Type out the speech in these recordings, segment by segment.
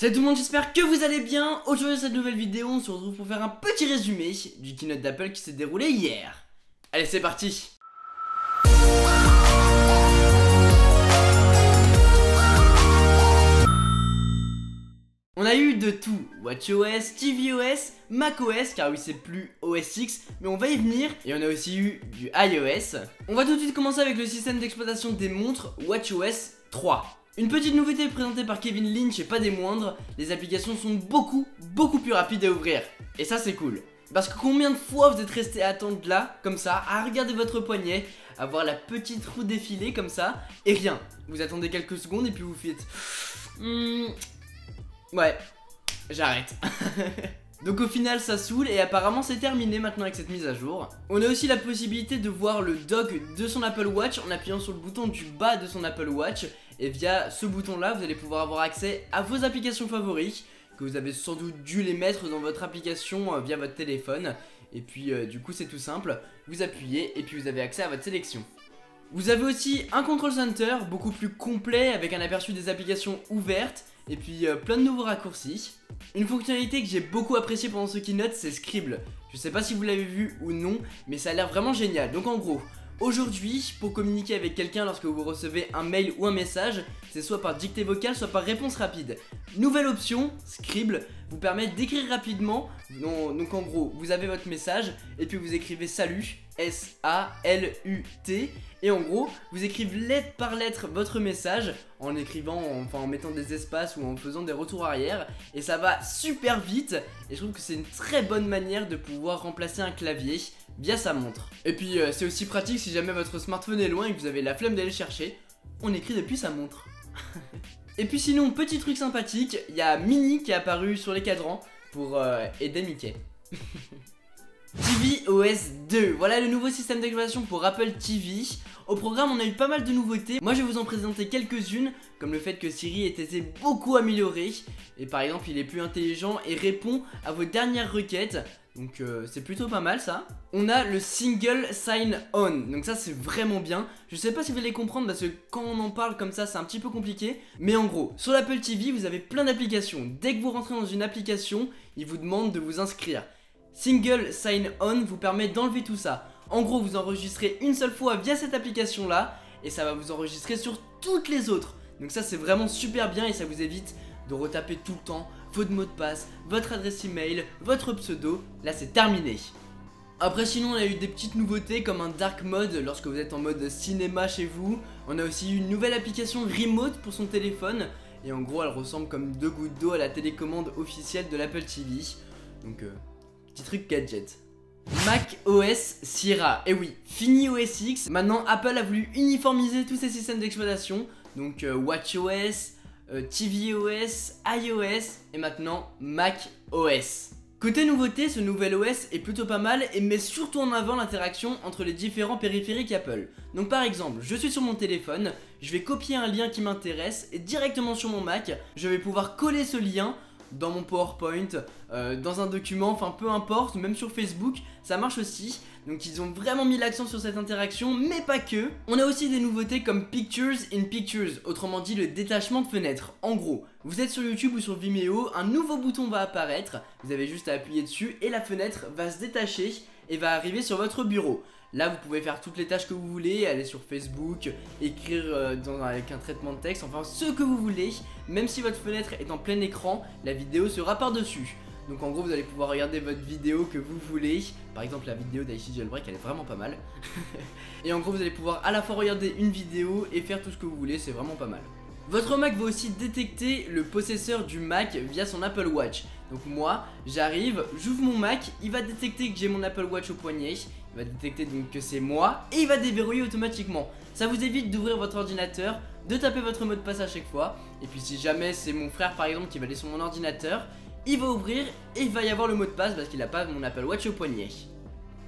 Salut tout le monde, j'espère que vous allez bien. Aujourd'hui dans cette nouvelle vidéo, on se retrouve pour faire un petit résumé du keynote d'Apple qui s'est déroulé hier. Allez, c'est parti. On a eu de tout, WatchOS, tvOS, macOS, car oui c'est plus OS X, mais on va y venir, et on a aussi eu du iOS. On va tout de suite commencer avec le système d'exploitation des montres WatchOS 3. Une petite nouveauté présentée par Kevin Lynch et pas des moindres, les applications sont beaucoup plus rapides à ouvrir. Et ça c'est cool. Parce que combien de fois vous êtes resté à attendre là, comme ça, à regarder votre poignet, à voir la petite roue défiler comme ça, et rien. Vous attendez quelques secondes et puis vous faites... ouais, j'arrête. Donc au final ça saoule et apparemment c'est terminé maintenant avec cette mise à jour. On a aussi la possibilité de voir le dock de son Apple Watch en appuyant sur le bouton du bas de son Apple Watch. Et via ce bouton là vous allez pouvoir avoir accès à vos applications favorites, que vous avez sans doute dû les mettre dans votre application via votre téléphone. Et puis du coup c'est tout simple, vous appuyez et puis vous avez accès à votre sélection. Vous avez aussi un control center beaucoup plus complet avec un aperçu des applications ouvertes et puis plein de nouveaux raccourcis. Une fonctionnalité que j'ai beaucoup appréciée pendant ce keynote, c'est Scribble. Je sais pas si vous l'avez vu ou non, mais ça a l'air vraiment génial. Donc en gros, aujourd'hui, pour communiquer avec quelqu'un lorsque vous recevez un mail ou un message, c'est soit par dictée vocale, soit par réponse rapide. Nouvelle option, Scribble, vous permet d'écrire rapidement. Donc en gros, vous avez votre message et puis vous écrivez salut, S-A-L-U-T. Et en gros, vous écrivez lettre par lettre votre message en écrivant, en mettant des espaces ou en faisant des retours arrière. Et ça va super vite. Et je trouve que c'est une très bonne manière de pouvoir remplacer un clavier via sa montre. Et puis c'est aussi pratique si jamais votre smartphone est loin et que vous avez la flemme d'aller le chercher. On écrit depuis sa montre. Et puis sinon, petit truc sympathique, il y a Mini qui est apparu sur les cadrans pour aider Mickey. tvOS 2, voilà le nouveau système d'exploitation pour Apple TV. Au programme on a eu pas mal de nouveautés. Moi je vais vous en présenter quelques-unes, comme le fait que Siri ait été beaucoup amélioré. Et par exemple il est plus intelligent et répond à vos dernières requêtes. Donc c'est plutôt pas mal ça. On a le single sign on, donc ça c'est vraiment bien. Je sais pas si vous allez comprendre parce que quand on en parle comme ça c'est un petit peu compliqué. Mais en gros, sur l'Apple TV vous avez plein d'applications. Dès que vous rentrez dans une application, il vous demande de vous inscrire. Single sign on vous permet d'enlever tout ça. En gros vous enregistrez une seule fois via cette application là et ça va vous enregistrer sur toutes les autres. Donc ça c'est vraiment super bien et ça vous évite de retaper tout le temps votre mot de passe, votre adresse email, votre pseudo. Là c'est terminé. Après sinon on a eu des petites nouveautés comme un dark mode lorsque vous êtes en mode cinéma chez vous. On a aussi eu une nouvelle application remote pour son téléphone. Et en gros elle ressemble comme deux gouttes d'eau à la télécommande officielle de l'Apple TV. Donc petit truc gadget. macOS Sierra, et oui, fini OS X. Maintenant Apple a voulu uniformiser tous ces systèmes d'exploitation. Donc WatchOS, tvOS, iOS et maintenant macOS. Côté nouveauté, ce nouvel OS est plutôt pas mal et met surtout en avant l'interaction entre les différents périphériques Apple. Donc par exemple, je suis sur mon téléphone, je vais copier un lien qui m'intéresse et directement sur mon Mac, je vais pouvoir coller ce lien dans mon PowerPoint, dans un document, enfin peu importe, même sur Facebook, ça marche aussi. Donc ils ont vraiment mis l'accent sur cette interaction, mais pas que. On a aussi des nouveautés comme Pictures in Pictures, autrement dit le détachement de fenêtres. En gros, vous êtes sur YouTube ou sur Vimeo, un nouveau bouton va apparaître, vous avez juste à appuyer dessus et la fenêtre va se détacher et va arriver sur votre bureau. Là vous pouvez faire toutes les tâches que vous voulez, aller sur Facebook, écrire avec un traitement de texte, enfin ce que vous voulez. Même si votre fenêtre est en plein écran, la vidéo sera par dessus. Donc en gros vous allez pouvoir regarder votre vidéo que vous voulez. Par exemple la vidéo d'IC Jailbreak elle est vraiment pas mal. Et en gros vous allez pouvoir à la fois regarder une vidéo et faire tout ce que vous voulez, c'est vraiment pas mal. Votre Mac va aussi détecter le possesseur du Mac via son Apple Watch. Donc moi, j'arrive, j'ouvre mon Mac, il va détecter que j'ai mon Apple Watch au poignet, il va détecter donc que c'est moi et il va déverrouiller automatiquement. Ça vous évite d'ouvrir votre ordinateur, de taper votre mot de passe à chaque fois. Et puis si jamais c'est mon frère par exemple qui va aller sur mon ordinateur, il va ouvrir et il va y avoir le mot de passe parce qu'il n'a pas mon Apple Watch au poignet.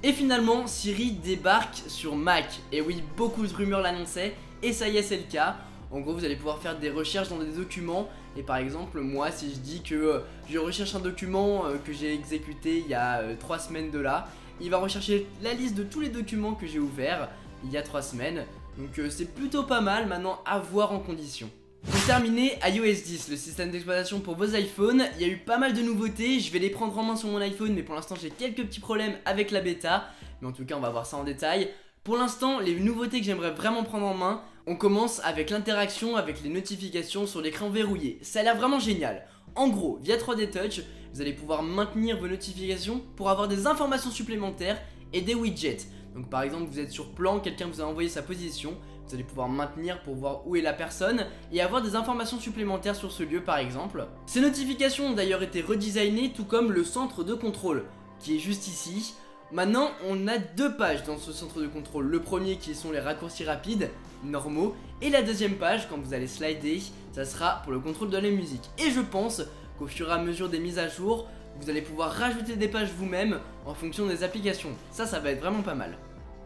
Et finalement, Siri débarque sur Mac. Et oui, beaucoup de rumeurs l'annonçaient et ça y est, c'est le cas. En gros vous allez pouvoir faire des recherches dans des documents. Et par exemple moi si je dis que je recherche un document que j'ai exécuté il y a 3 semaines de là, il va rechercher la liste de tous les documents que j'ai ouverts il y a 3 semaines. Donc c'est plutôt pas mal, maintenant à voir en condition. Pour terminer, iOS 10, le système d'exploitation pour vos iPhones. Il y a eu pas mal de nouveautés, je vais les prendre en main sur mon iPhone, mais pour l'instant j'ai quelques petits problèmes avec la bêta. Mais en tout cas on va voir ça en détail. Pour l'instant, les nouveautés que j'aimerais vraiment prendre en main, on commence avec l'interaction avec les notifications sur l'écran verrouillé. Ça a l'air vraiment génial. En gros, via 3D Touch, vous allez pouvoir maintenir vos notifications pour avoir des informations supplémentaires et des widgets. Donc par exemple, vous êtes sur plan, quelqu'un vous a envoyé sa position, vous allez pouvoir maintenir pour voir où est la personne et avoir des informations supplémentaires sur ce lieu par exemple. Ces notifications ont d'ailleurs été redesignées tout comme le centre de contrôle qui est juste ici. Maintenant, on a deux pages dans ce centre de contrôle. Le premier qui sont les raccourcis rapides, normaux, et la deuxième page, quand vous allez slider, ça sera pour le contrôle de la musique. Et je pense qu'au fur et à mesure des mises à jour, vous allez pouvoir rajouter des pages vous-même en fonction des applications. Ça va être vraiment pas mal.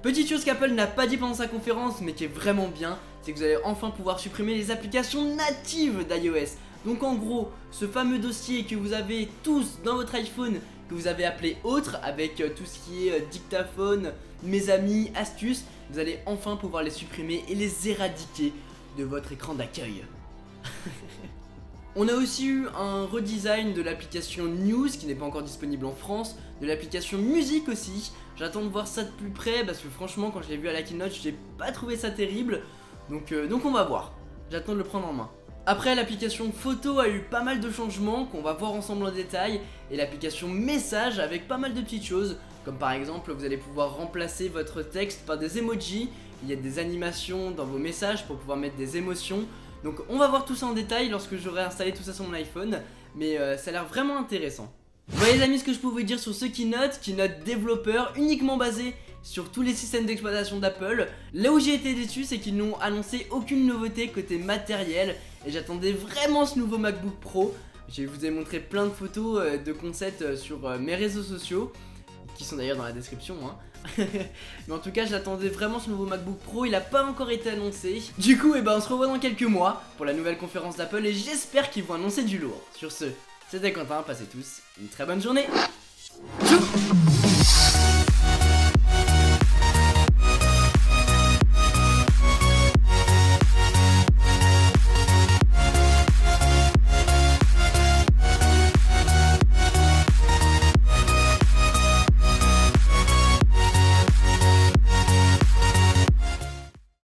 Petite chose qu'Apple n'a pas dit pendant sa conférence, mais qui est vraiment bien, c'est que vous allez enfin pouvoir supprimer les applications natives d'iOS. Donc en gros, ce fameux dossier que vous avez tous dans votre iPhone, que vous avez appelé autre, avec tout ce qui est dictaphone, mes amis, astuces, vous allez enfin pouvoir les supprimer et les éradiquer de votre écran d'accueil. On a aussi eu un redesign de l'application News qui n'est pas encore disponible en France, de l'application Musique aussi. J'attends de voir ça de plus près parce que franchement quand je l'ai vu à la keynote j'ai pas trouvé ça terrible. Donc on va voir, j'attends de le prendre en main. Après, l'application photo a eu pas mal de changements qu'on va voir ensemble en détail, et l'application message avec pas mal de petites choses, comme par exemple vous allez pouvoir remplacer votre texte par des emojis, il y a des animations dans vos messages pour pouvoir mettre des émotions. Donc on va voir tout ça en détail lorsque j'aurai installé tout ça sur mon iPhone, mais ça a l'air vraiment intéressant. Voilà les amis ce que je peux vous dire sur ce keynote développeur uniquement basé sur tous les systèmes d'exploitation d'Apple. Là où j'ai été déçu c'est qu'ils n'ont annoncé aucune nouveauté côté matériel et j'attendais vraiment ce nouveau MacBook Pro. Je vous ai montré plein de photos de concepts sur mes réseaux sociaux qui sont d'ailleurs dans la description hein. Mais en tout cas j'attendais vraiment ce nouveau MacBook Pro, il a pas encore été annoncé. Du coup on se revoit dans quelques mois pour la nouvelle conférence d'Apple et j'espère qu'ils vont annoncer du lourd. Sur ce, c'était Quentin, passez tous une très bonne journée.